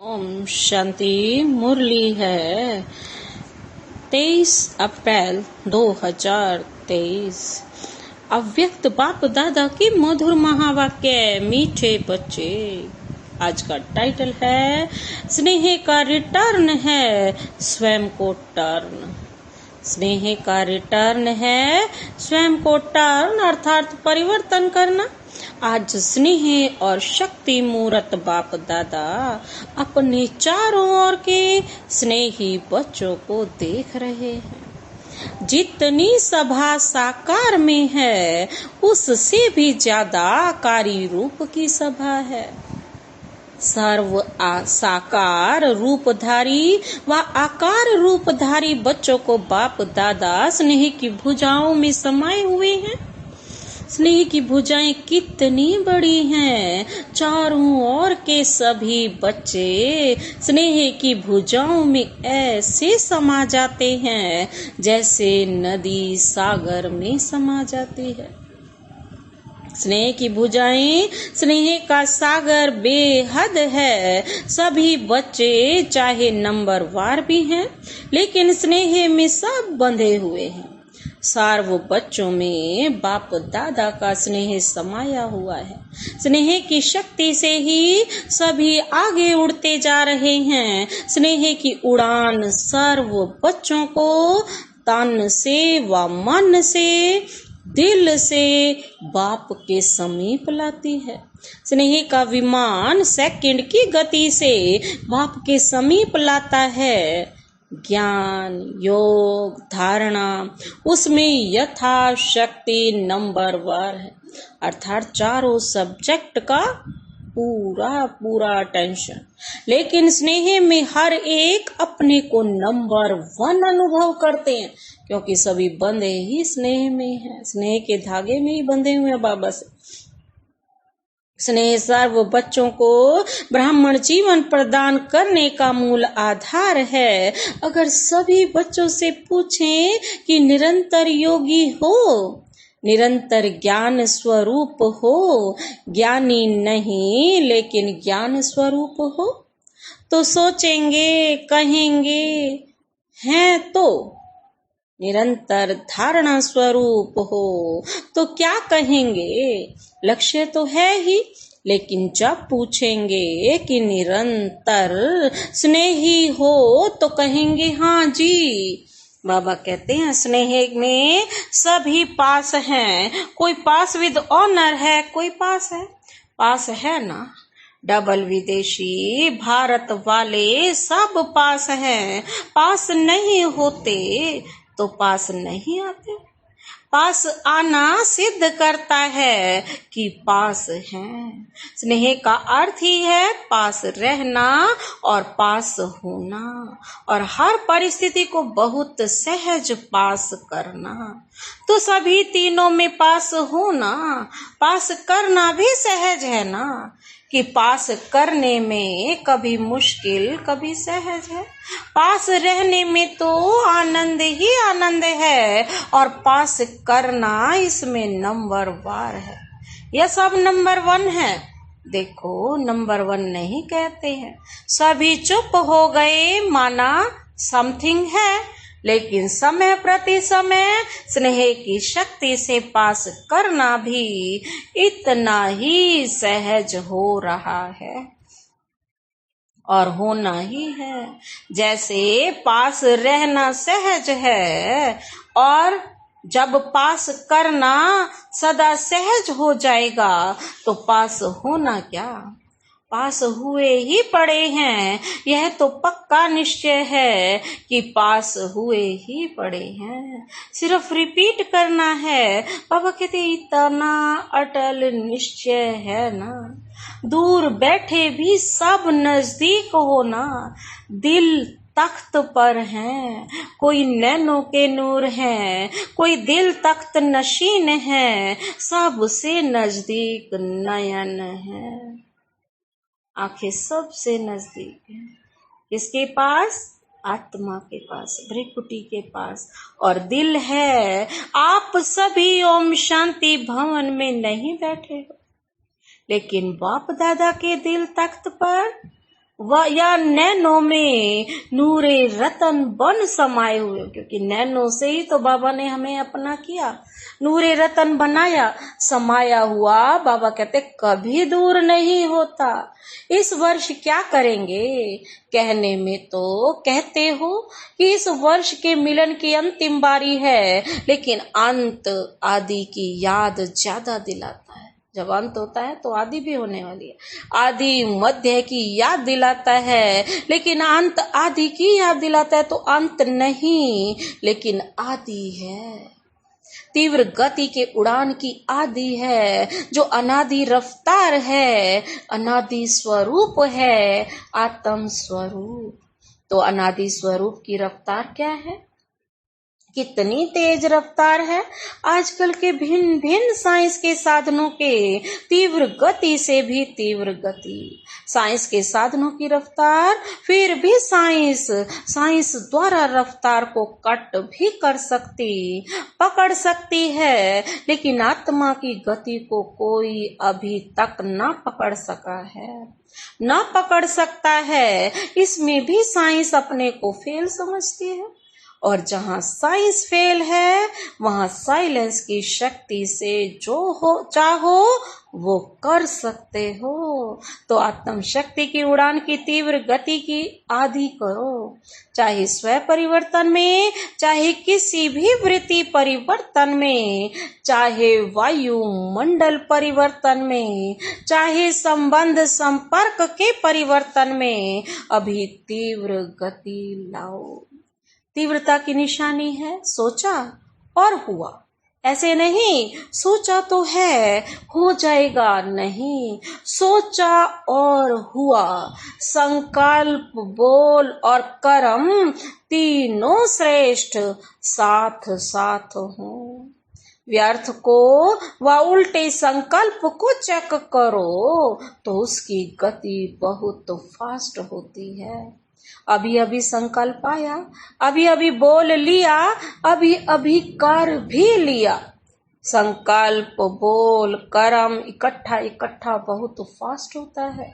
ओम शांति। मुरली है 23 अप्रैल 2023। अव्यक्त बाप दादा की मधुर महावाक्य मीठे बच्चे। आज का टाइटल है स्नेह का रिटर्न है स्वयं को टर्न। स्नेह का रिटर्न है स्वयं को टर्न अर्थात परिवर्तन करना। आज स्नेह और शक्ति मूर्त बाप दादा अपने चारों ओर के स्नेही बच्चों को देख रहे हैं। जितनी सभा साकार में है उससे भी ज्यादा आकारी रूप की सभा है। सर्व साकार रूपधारी व आकार रूपधारी बच्चों को बाप दादा स्नेह की भुजाओं में समाये हुए हैं। स्नेह की भुजाएं कितनी बड़ी हैं। चारों ओर के सभी बच्चे स्नेह की भुजाओं में ऐसे समा जाते हैं जैसे नदी सागर में समा जाती है। स्नेह की भुजाएं स्नेह का सागर बेहद है। सभी बच्चे चाहे नंबर वार भी हैं लेकिन स्नेह में सब बंधे हुए हैं। सार्व बच्चों में बाप दादा का स्नेह समाया हुआ है। स्नेह की शक्ति से ही सभी आगे उड़ते जा रहे हैं। स्नेह की उड़ान सर्व बच्चों को तन से व मन से दिल से बाप के समीप लाती है। स्नेह का विमान सेकंड की गति से बाप के समीप लाता है। ज्ञान योग धारणा उसमें यथाशक्ति नंबर वन है अर्थात चारों सब्जेक्ट का पूरा अटेंशन। लेकिन स्नेह में हर एक अपने को नंबर वन अनुभव करते हैं क्योंकि सभी बंधे ही स्नेह में हैं। स्नेह के धागे में ही बंधे हुए हैं बाबा से। स्नेह सर्व बच्चों को ब्राह्मण जीवन प्रदान करने का मूल आधार है। अगर सभी बच्चों से पूछें कि निरंतर योगी हो, निरंतर ज्ञान स्वरूप हो, ज्ञानी नहीं लेकिन ज्ञान स्वरूप हो, तो सोचेंगे कहेंगे हैं तो निरंतर धारणा स्वरूप हो तो क्या कहेंगे? लक्ष्य तो है ही, लेकिन जब पूछेंगे कि निरंतर स्नेही हो तो कहेंगे हाँ जी। बाबा कहते हैं स्नेह में सभी पास हैं। कोई पास विद ऑनर है, कोई पास है ना। डबल विदेशी भारत वाले सब पास हैं। पास नहीं होते तो पास नहीं आते। पास आना सिद्ध करता है कि पास हैं। स्नेह का अर्थ ही है पास रहना और पास होना और हर परिस्थिति को बहुत सहज पास करना। तो सभी तीनों में पास होना, पास करना भी सहज है ना कि पास करने में कभी मुश्किल कभी सहज है। पास रहने में तो आनंद ही आनंद है और पास करना इसमें नंबर वार है। यह सब नंबर वन है। देखो नंबर वन नहीं कहते हैं। सभी चुप हो गए माना समथिंग है, लेकिन समय प्रति समय स्नेह की शक्ति से पास करना भी इतना ही सहज हो रहा है और होना ही है जैसे पास रहना सहज है। और जब पास करना सदा सहज हो जाएगा तो पास होना क्या, पास हुए ही पड़े हैं। यह तो पक्का निश्चय है कि पास हुए ही पड़े हैं। सिर्फ रिपीट करना है। बाबा कहते इतना अटल निश्चय है ना। दूर बैठे भी सब नजदीक हो ना। दिल तख्त पर हैं, कोई नैनो के नूर हैं, कोई दिल तख्त नशीन है। सबसे नजदीक नयन है। आंखें सबसे नजदीक है। किसके पास? आत्मा के पास, भ्रिकुटी के पास। और दिल है। आप सभी ओम शांति भवन में नहीं बैठे हो लेकिन बाप दादा के दिल तख्त पर या नैनो में नूरे रतन बन समाये हुए, क्योंकि नैनो से ही तो बाबा ने हमें अपना किया, नूरे रतन बनाया, समाया हुआ बाबा कहते कभी दूर नहीं होता। इस वर्ष क्या करेंगे? कहने में तो कहते हो कि इस वर्ष के मिलन की अंतिम बारी है, लेकिन अंत आदि की याद ज्यादा दिलाता है। जब अंत होता है तो आदि भी होने वाली है, आदि मध्य की याद दिलाता है, लेकिन अंत आदि की याद दिलाता है। तो अंत नहीं लेकिन आदि है, तीव्र गति के उड़ान की आदि है, जो अनादि रफ्तार है, अनादि स्वरूप है, आत्म स्वरूप। तो अनादि स्वरूप की रफ्तार क्या है? कितनी तेज रफ्तार है। आजकल के भिन्न भिन्न साइंस के साधनों के तीव्र गति से भी तीव्र गति, साइंस के साधनों की रफ्तार, फिर भी साइंस द्वारा रफ्तार को कट भी कर सकती, पकड़ सकती है, लेकिन आत्मा की गति को कोई अभी तक ना पकड़ सका है, ना पकड़ सकता है। इसमें भी साइंस अपने को फेल समझती है, और जहां साइंस फेल है वहां साइलेंस की शक्ति से जो हो चाहो वो कर सकते हो। तो आत्म शक्ति की उड़ान की तीव्र गति की आदि करो, चाहे स्व परिवर्तन में, चाहे किसी भी वृत्ति परिवर्तन में, चाहे वायुमंडल परिवर्तन में, चाहे संबंध संपर्क के परिवर्तन में, अभी तीव्र गति लाओ। तीव्रता की निशानी है सोचा और हुआ, ऐसे नहीं सोचा तो है हो जाएगा, नहीं, सोचा और हुआ। संकल्प, बोल और कर्म तीनों श्रेष्ठ साथ साथ हो। व्यर्थ को व उल्टे संकल्प को चेक करो तो उसकी गति बहुत फास्ट होती है। अभी अभी संकल्प आया, अभी अभी बोल लिया, अभी अभी कर भी लिया। संकल्प, बोल, कर्म इकट्ठा बहुत फास्ट होता है।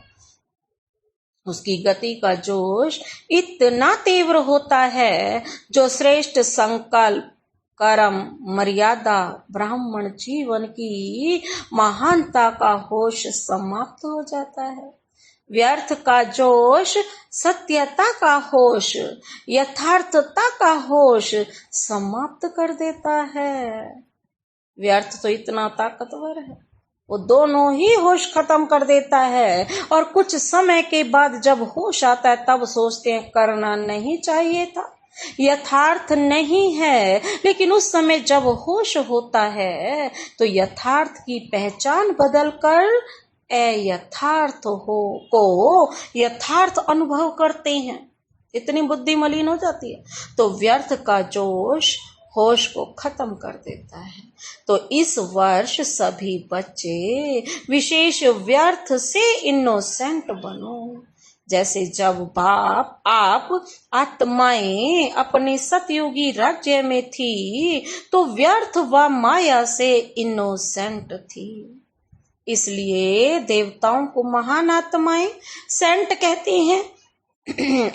उसकी गति का जोश इतना तीव्र होता है, जो श्रेष्ठ संकल्प, कर्म, मर्यादा, ब्राह्मण जीवन की महानता का होश समाप्त हो जाता है। व्यर्थ का जोश सत्यता का होश, यथार्थता का होश समाप्त कर देता है। व्यर्थ तो इतना ताकतवर है, वो दोनों ही होश खत्म कर देता है, और कुछ समय के बाद जब होश आता है तब सोचते हैं करना नहीं चाहिए था, यथार्थ नहीं है। लेकिन उस समय जब होश होता है तो यथार्थ की पहचान बदलकर यथार्थ को यथार्थ अनुभव करते हैं, इतनी बुद्धि मलिन हो जाती है। तो व्यर्थ का जोश होश को खत्म कर देता है। तो इस वर्ष सभी बच्चे विशेष व्यर्थ से इनोसेंट बनो। जैसे जब आप आत्माएं अपने सतयुगी राज्य में थी तो व्यर्थ व माया से इनोसेंट थी, इसलिए देवताओं को महान आत्माएं सेंट कहती हैं।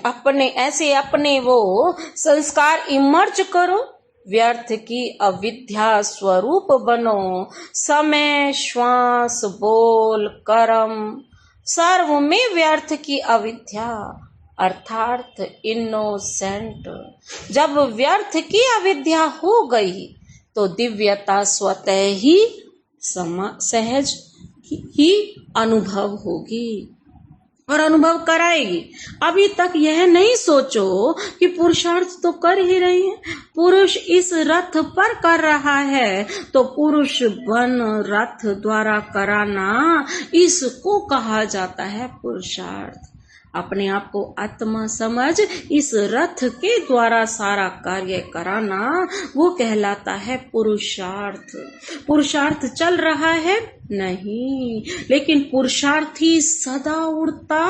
अपने वो संस्कार इमर्ज करो, व्यर्थ की अविद्या स्वरूप बनो। समय, श्वास, बोल, कर्म सर्व में व्यर्थ की अविद्या अर्थात इनोसेंट। जब व्यर्थ की अविद्या हो गई तो दिव्यता स्वतः ही सहज ही अनुभव होगी और अनुभव कराएगी। अभी तक यह नहीं सोचो कि पुरुषार्थ तो कर ही रही है, पुरुष इस रथ पर कर रहा है, तो पुरुष बन रथ द्वारा कराना इसको कहा जाता है पुरुषार्थ। अपने आप को आत्मा समझ इस रथ के द्वारा सारा कार्य कराना वो कहलाता है पुरुषार्थ। पुरुषार्थ चल रहा है नहीं, लेकिन पुरुषार्थी सदा उड़ता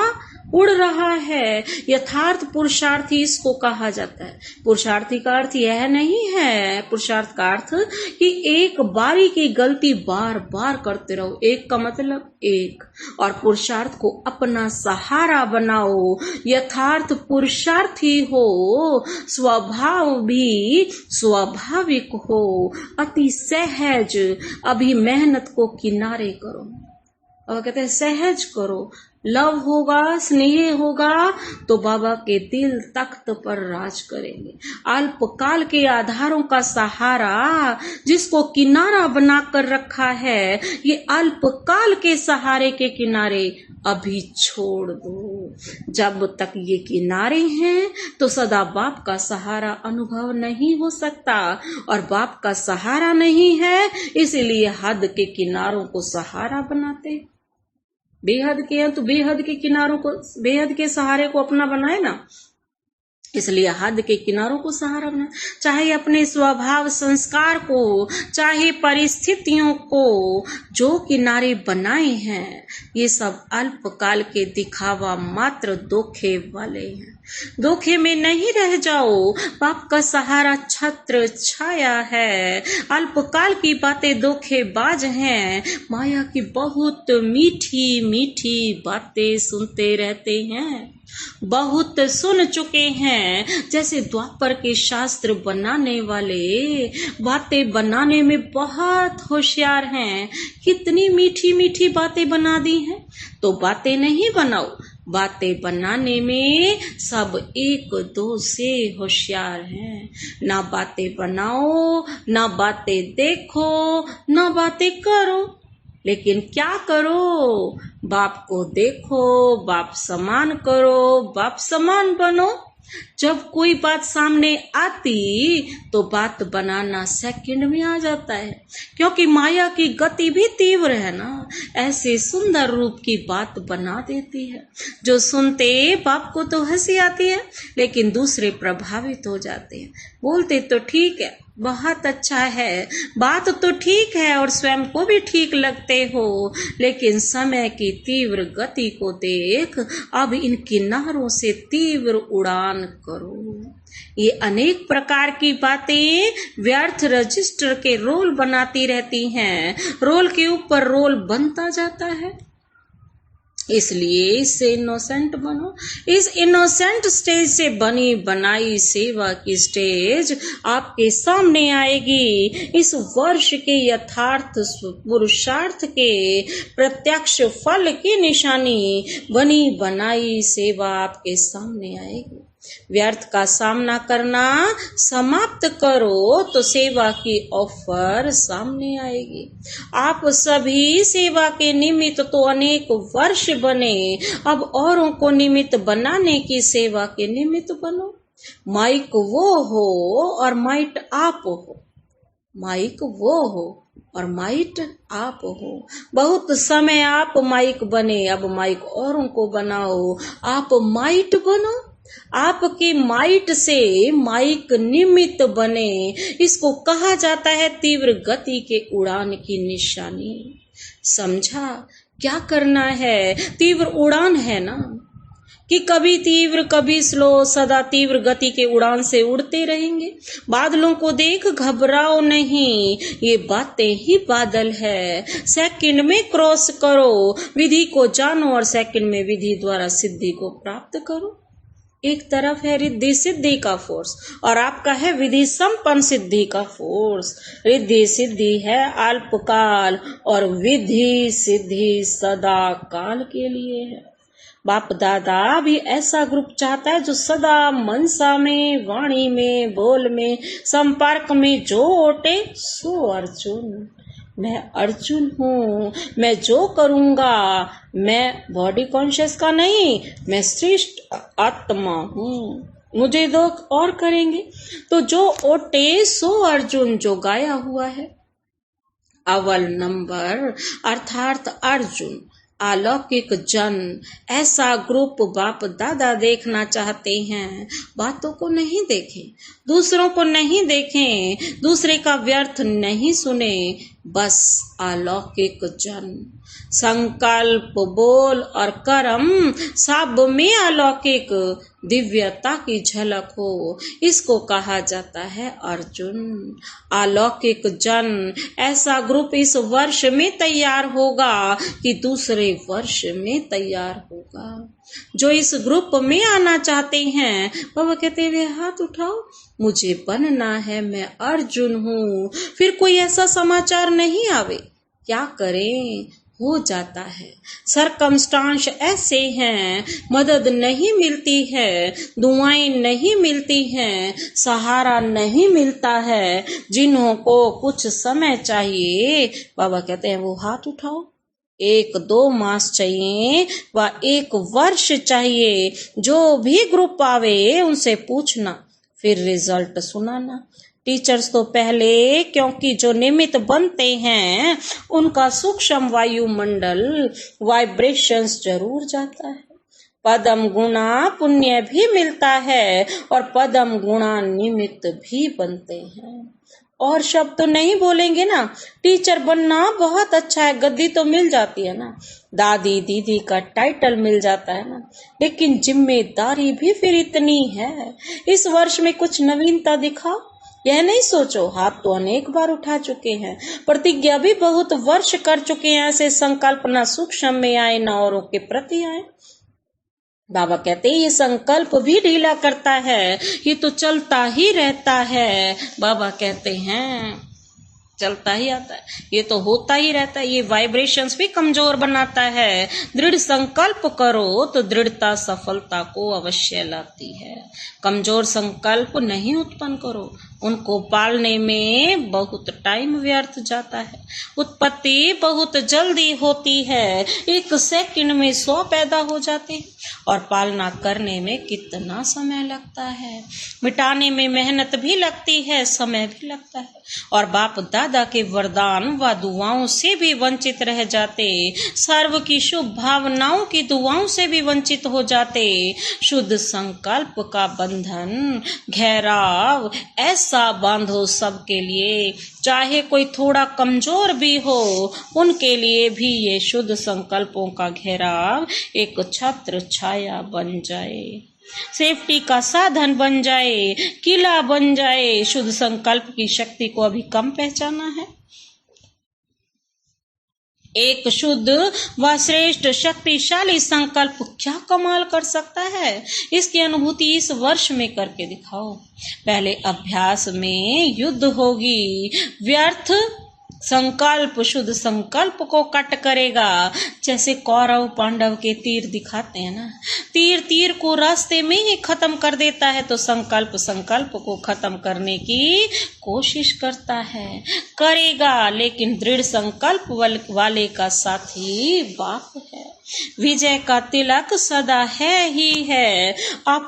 उड़ रहा है। यथार्थ पुरुषार्थी इसको कहा जाता है। पुरुषार्थी का अर्थ यह नहीं है, पुरुषार्थ का अर्थ कि एक बारी की गलती बार बार करते रहो। एक का मतलब एक, और पुरुषार्थ को अपना सहारा बनाओ। यथार्थ पुरुषार्थी हो, स्वभाव भी स्वाभाविक हो, अति सहज। अभी मेहनत को किनारे करो, और कहते हैं सहज करो। लव होगा, स्नेह होगा तो बाबा के दिल तख्त पर राज करेंगे। अल्पकाल के आधारों का सहारा जिसको किनारा बनाकर रखा है, ये अल्पकाल के सहारे के किनारे अभी छोड़ दो। जब तक ये किनारे हैं तो सदा बाप का सहारा अनुभव नहीं हो सकता, और बाप का सहारा नहीं है इसीलिए हद के किनारों को सहारा बनाते। बेहद के हैं तो बेहद के किनारों को, बेहद के सहारे को अपना बनाए ना, इसलिए हद के किनारों को सहारा बनाए। चाहे अपने स्वभाव संस्कार को, चाहे परिस्थितियों को जो किनारे बनाए हैं, ये सब अल्पकाल के दिखावा मात्र धोखे वाले हैं। धोखे में नहीं रह जाओ, बाप का सहारा छत्र छाया है। अल्पकाल की बातें धोखेबाज हैं, माया की बहुत मीठी मीठी बातें सुनते रहते हैं। बहुत सुन चुके हैं, जैसे द्वापर के शास्त्र बनाने वाले बातें बनाने में बहुत होशियार हैं। कितनी मीठी मीठी बातें बना दी हैं। तो बातें नहीं बनाओ, बातें बनाने में सब एक दो से होशियार हैं। ना बातें बनाओ, ना बातें देखो, ना बातें करो, लेकिन क्या करो? बाप को देखो, बाप समान करो, बाप समान बनो। जब कोई बात सामने आती तो बात बनाना सेकंड में आ जाता है, क्योंकि माया की गति भी तीव्र है ना। ऐसे सुंदर रूप की बात बना देती है, जो सुनते बाप को तो हंसी आती है, लेकिन दूसरे प्रभावित हो जाते हैं। बोलते तो ठीक है, बहुत अच्छा है, बात तो ठीक है और स्वयं को भी ठीक लगते हो, लेकिन समय की तीव्र गति को देख अब इन किनारों से तीव्र उड़ान करो। ये अनेक प्रकार की बातें व्यर्थ रजिस्टर के रोल बनाती रहती हैं। रोल के ऊपर रोल बनता जाता है, इसलिए इससे इनोसेंट बनो। इस इनोसेंट स्टेज से बनी बनाई सेवा की स्टेज आपके सामने आएगी। इस वर्ष के यथार्थ पुरुषार्थ के प्रत्यक्ष फल की निशानी बनी बनाई सेवा आपके सामने आएगी। व्यर्थ का सामना करना समाप्त करो तो सेवा की ऑफर सामने आएगी। आप सभी सेवा के निमित्त तो अनेक वर्ष बने, अब औरों को निमित्त बनाने की सेवा के निमित्त बनो। माइक वो हो और माइट आप हो, माइक वो हो और माइट आप हो। बहुत समय आप माइक बने, अब माइक औरों को बनाओ। आप माइट बनो, आपके माइट से माइक निमित्त बने। इसको कहा जाता है तीव्र गति के उड़ान की निशानी। समझा क्या करना है? तीव्र उड़ान है ना, कि कभी तीव्र कभी स्लो, सदा तीव्र गति के उड़ान से उड़ते रहेंगे। बादलों को देख घबराओ नहीं, ये बातें ही बादल है। सेकंड में क्रॉस करो, विधि को जानो और सेकंड में विधि द्वारा सिद्धि को प्राप्त करो। एक तरफ है रिद्धि सिद्धि का फोर्स और आपका है विधि संपन्न सिद्धि का फोर्स। रिद्धि सिद्धि है अल्पकाल और विधि सिद्धि सदा काल के लिए है। बाप दादा भी ऐसा ग्रुप चाहता है जो सदा मनसा में, वाणी में, बोल में, संपर्क में जो ओटे सो अर्जुन। मैं अर्जुन हूँ, मैं जो करूँगा, मैं बॉडी कॉन्शियस का नहीं, मैं श्रेष्ठ आत्मा हूँ, मुझे दो और करेंगे। तो जो ओटे सो अर्जुन, जो गाया हुआ है अव्वल नंबर अर्थात अर्जुन, अलौकिक जन, ऐसा ग्रुप बाप दादा देखना चाहते हैं। बातों को नहीं देखें, दूसरों को नहीं देखें, दूसरे का व्यर्थ नहीं सुने, बस अलौकिक जन्म, संकल्प, बोल और कर्म सब में अलौकिक दिव्यता की झलक हो, इसको कहा जाता है अर्जुन। अलौकिक जन्म, ऐसा ग्रुप इस वर्ष में तैयार होगा कि दूसरे वर्ष में तैयार होगा। जो इस ग्रुप में आना चाहते हैं बाबा कहते हुए हाथ उठाओ, मुझे बनना है, मैं अर्जुन हूँ। फिर कोई ऐसा समाचार नहीं आवे, क्या करें, हो जाता है। सरकमस्टांस ऐसे हैं, मदद नहीं मिलती है, दुआएं नहीं मिलती हैं, सहारा नहीं मिलता है। जिन्हों को कुछ समय चाहिए बाबा कहते हैं वो हाथ उठाओ। 1-2 मास चाहिए व 1 वर्ष चाहिए, जो भी ग्रुप आवे उनसे पूछना, फिर रिजल्ट सुनाना। टीचर्स तो पहले, क्योंकि जो निमित्त बनते हैं उनका सूक्ष्म वायुमंडल वाइब्रेशंस जरूर जाता है। पदम गुणा पुण्य भी मिलता है और पदम गुणा निमित्त भी बनते हैं। और शब्द तो नहीं बोलेंगे ना, टीचर बनना बहुत अच्छा है, गद्दी तो मिल जाती है ना, दादी दीदी का टाइटल मिल जाता है ना, लेकिन जिम्मेदारी भी फिर इतनी है। इस वर्ष में कुछ नवीनता दिखाओ, यह नहीं सोचो हाथ तो अनेक बार उठा चुके हैं, प्रतिज्ञा भी बहुत वर्ष कर चुके हैं, ऐसे संकल्प ना सूक्ष्म में आए ना औरों के प्रति आए। बाबा कहते हैं ये संकल्प भी ढीला करता है, ये तो चलता ही रहता है। बाबा कहते हैं चलता ही आता है, ये तो होता ही रहता है, ये वाइब्रेशंस भी कमजोर बनाता है। दृढ़ संकल्प करो तो दृढ़ता सफलता को अवश्य लाती है। कमजोर संकल्प नहीं उत्पन्न करो, उनको पालने में बहुत टाइम व्यर्थ जाता है। उत्पत्ति बहुत जल्दी होती है, 1 सेकंड में 100 पैदा हो जाते हैं, और पालना करने में कितना समय लगता है। मिटाने में मेहनत भी लगती है, समय भी लगता है, और बाप दादा के वरदान व दुआओं से भी वंचित रह जाते, सर्व की शुभ भावनाओं की दुआओं से भी वंचित हो जाते। शुद्ध संकल्प का बंधन घेराव ऐसा बांधो सबके लिए, चाहे कोई थोड़ा कमजोर भी हो, उनके लिए भी ये शुद्ध संकल्पों का घेराव एक छत्र छाया बन जाए, सेफ्टी का साधन बन जाए, किला बन जाए। शुद्ध संकल्प की शक्ति को अभी कम पहचाना है। एक शुद्ध व श्रेष्ठ शक्तिशाली संकल्प क्या कमाल कर सकता है, इसकी अनुभूति इस वर्ष में करके दिखाओ। पहले अभ्यास में युद्ध होगी, व्यर्थ संकल्प शुद्ध संकल्प को कट करेगा। जैसे कौरव पांडव के तीर दिखाते हैं ना, तीर को रास्ते में ही खत्म कर देता है, तो संकल्प को खत्म करने की कोशिश करता है, करेगा, लेकिन दृढ़ संकल्प वाले का साथी बाप है। विजय का तिलक सदा है ही है। आप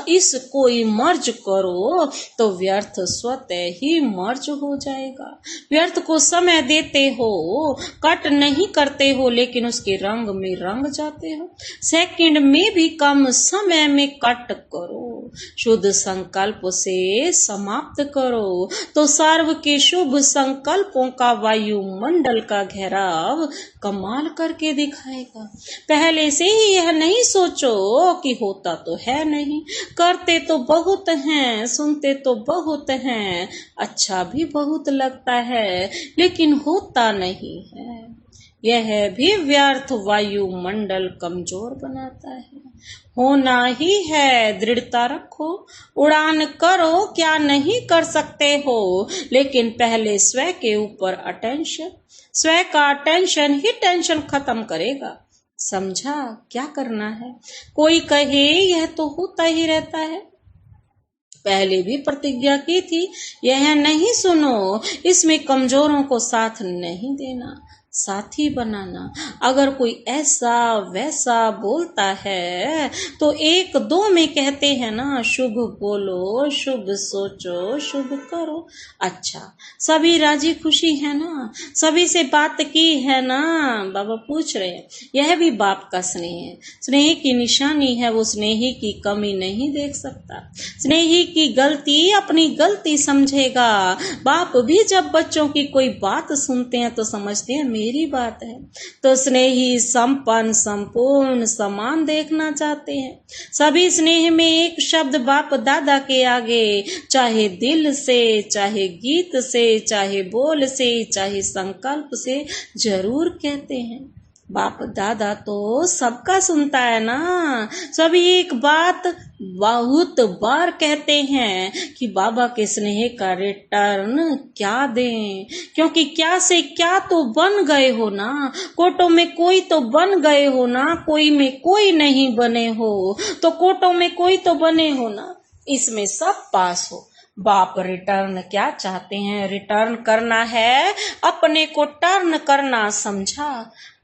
इसको मर्ज करो तो व्यर्थ स्वतः ही मर्ज हो जाएगा। व्यर्थ को समय देते हो, कट नहीं करते हो, लेकिन उसके रंग में रंग जाते हो। सेकंड में भी कम समय में कट करो, शुद्ध संकल्प से समाप्त करो, तो सर्व के शुभ संकल्पों का वायुमंडल का घेराव कमाल करके दिखाएगा। पहले से ही यह नहीं सोचो कि होता तो है नहीं, करते तो बहुत हैं, सुनते तो बहुत हैं, अच्छा भी बहुत लगता है, लेकिन होता नहीं है। यह भी व्यर्थ वायुमंडल कमजोर बनाता है। होना ही है, दृढ़ता रखो, उड़ान करो, क्या नहीं कर सकते हो, लेकिन पहले स्वयं के ऊपर अटेंशन, स्वयं का अटेंशन ही टेंशन खत्म करेगा। समझा क्या करना है? कोई कहे यह तो होता ही रहता है, पहले भी प्रतिज्ञा की थी, यह नहीं सुनो, इसमें कमजोरों को साथ नहीं देना। साथी बनाना। अगर कोई ऐसा वैसा बोलता है तो एक दो में कहते हैं ना, शुभ बोलो, शुभ सोचो, शुभ करो। अच्छा, सभी राजी खुशी है ना, सभी से बात की है ना। बाबा पूछ रहे हैं, यह भी बाप का स्नेह है। स्नेह की निशानी है, वो स्नेही की कमी नहीं देख सकता। स्नेही की गलती अपनी गलती समझेगा। बाप भी जब बच्चों की कोई बात सुनते हैं तो समझते हैं मेरी बात है, तो स्नेही संपन्न संपूर्ण समान देखना चाहते हैं। सभी स्नेह में एक शब्द बाप दादा के आगे, चाहे दिल से, चाहे गीत से, चाहे बोल से, चाहे संकल्प से जरूर कहते हैं। बाप दादा तो सबका सुनता है ना। सभी एक बात बहुत बार कहते हैं कि बाबा के स्नेह का रिटर्न क्या दें, क्योंकि क्या से क्या तो बन गए हो ना। कोटों में कोई तो बन गए हो ना, कोई में कोई नहीं बने हो, तो कोटों में कोई तो बने हो ना, इसमें सब पास हो। बाप रिटर्न क्या चाहते हैं? रिटर्न करना है, अपने को टर्न करना, समझा?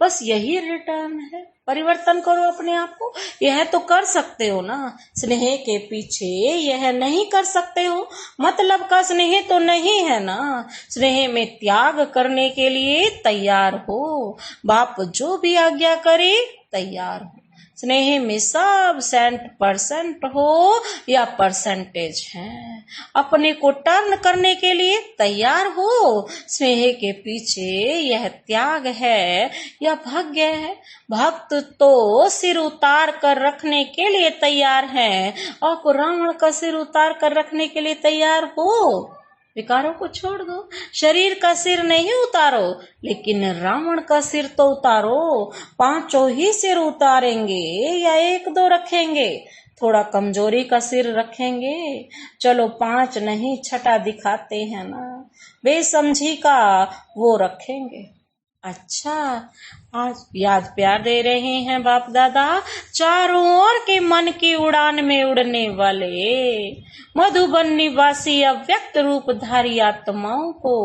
बस यही रिटर्न है। परिवर्तन करो अपने आप को, यह तो कर सकते हो ना। स्नेह के पीछे यह नहीं कर सकते हो, मतलब का स्नेह तो नहीं है ना। स्नेह में त्याग करने के लिए तैयार हो। बाप जो भी आज्ञा करे तैयार हो। स्नेह में सब 100% हो या परसेंटेज है, अपने को टर्न करने के लिए तैयार हो। स्नेह के पीछे यह त्याग है या भाग्य है। भक्त तो सिर उतार कर रखने के लिए तैयार है, और रावण का सिर उतार कर रखने के लिए तैयार हो। विकारों को छोड़ दो, शरीर का सिर नहीं उतारो, लेकिन रावण का सिर तो उतारो। पांचों ही सिर उतारेंगे या एक दो रखेंगे? थोड़ा कमजोरी का सिर रखेंगे। चलो 5 नहीं, छठा दिखाते हैं ना, बेसमझी का वो रखेंगे। अच्छा, आज याद प्यार दे रहे हैं बाप दादा। चारों ओर के मन की उड़ान में उड़ने वाले मधुबन निवासी अव्यक्त रूपधारी आत्माओं को,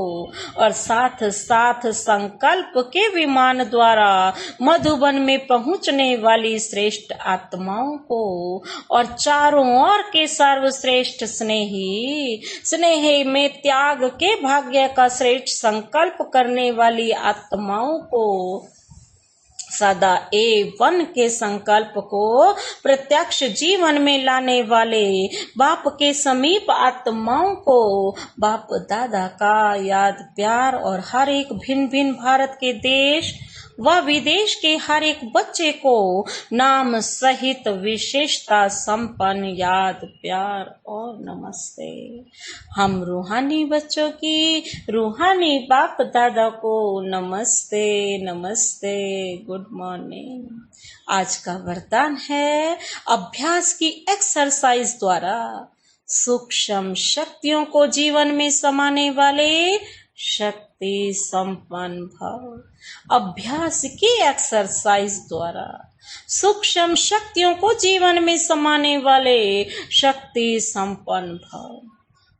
और साथ साथ संकल्प के विमान द्वारा मधुबन में पहुंचने वाली श्रेष्ठ आत्माओं को, और चारों ओर के सर्वश्रेष्ठ स्नेही, स्नेह में त्याग के भाग्य का श्रेष्ठ संकल्प करने वाली आत्माओं को, सदा A1 के संकल्प को प्रत्यक्ष जीवन में लाने वाले बाप के समीप आत्माओं को, बाप दादा का याद प्यार, और हर एक भिन्न भिन्न भारत के देश व विदेश के हर एक बच्चे को नाम सहित विशेषता संपन्न याद प्यार और नमस्ते। हम रूहानी बच्चों की रूहानी बाप दादा को नमस्ते नमस्ते, गुड मॉर्निंग। आज का वरदान है, अभ्यास की एक्सरसाइज द्वारा सूक्ष्म शक्तियों को जीवन में समाने वाले शक्ति संपन्न भव। अभ्यास की एक्सरसाइज द्वारा सूक्ष्म शक्तियों को जीवन में समाने वाले शक्ति संपन्न भव।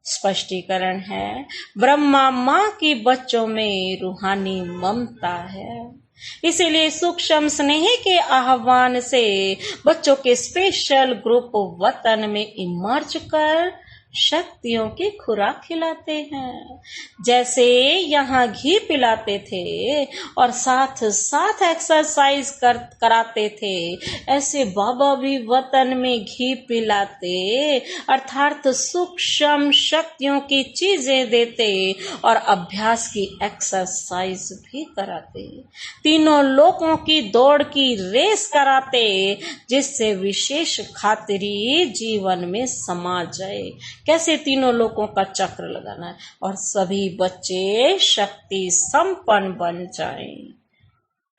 स्पष्टीकरण है, ब्रह्मा माँ की बच्चों में रूहानी ममता है, इसीलिए सूक्ष्म स्नेह के आह्वान से बच्चों के स्पेशल ग्रुप वतन में इमर्ज कर शक्तियों की खुराक खिलाते हैं। जैसे यहाँ घी पिलाते थे और साथ साथ एक्सरसाइज कराते थे, ऐसे बाबा भी वतन में घी पिलाते, अर्थात सूक्ष्म शक्तियों की चीजें देते और अभ्यास की एक्सरसाइज भी कराते। तीनों लोकों की दौड़ की रेस कराते, जिससे विशेष खातिरी जीवन में समा जाए। कैसे तीनों लोगों का चक्र लगाना है और सभी बच्चे शक्ति संपन्न बन जाएं।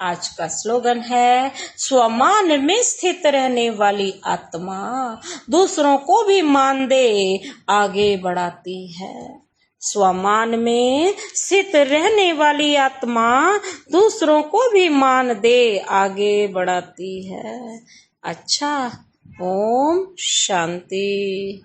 आज का स्लोगन है, स्वमान में स्थित रहने वाली आत्मा दूसरों को भी मान दे आगे बढ़ाती है। स्वमान में स्थित रहने वाली आत्मा दूसरों को भी मान दे आगे बढ़ाती है। अच्छा, ओम शांति।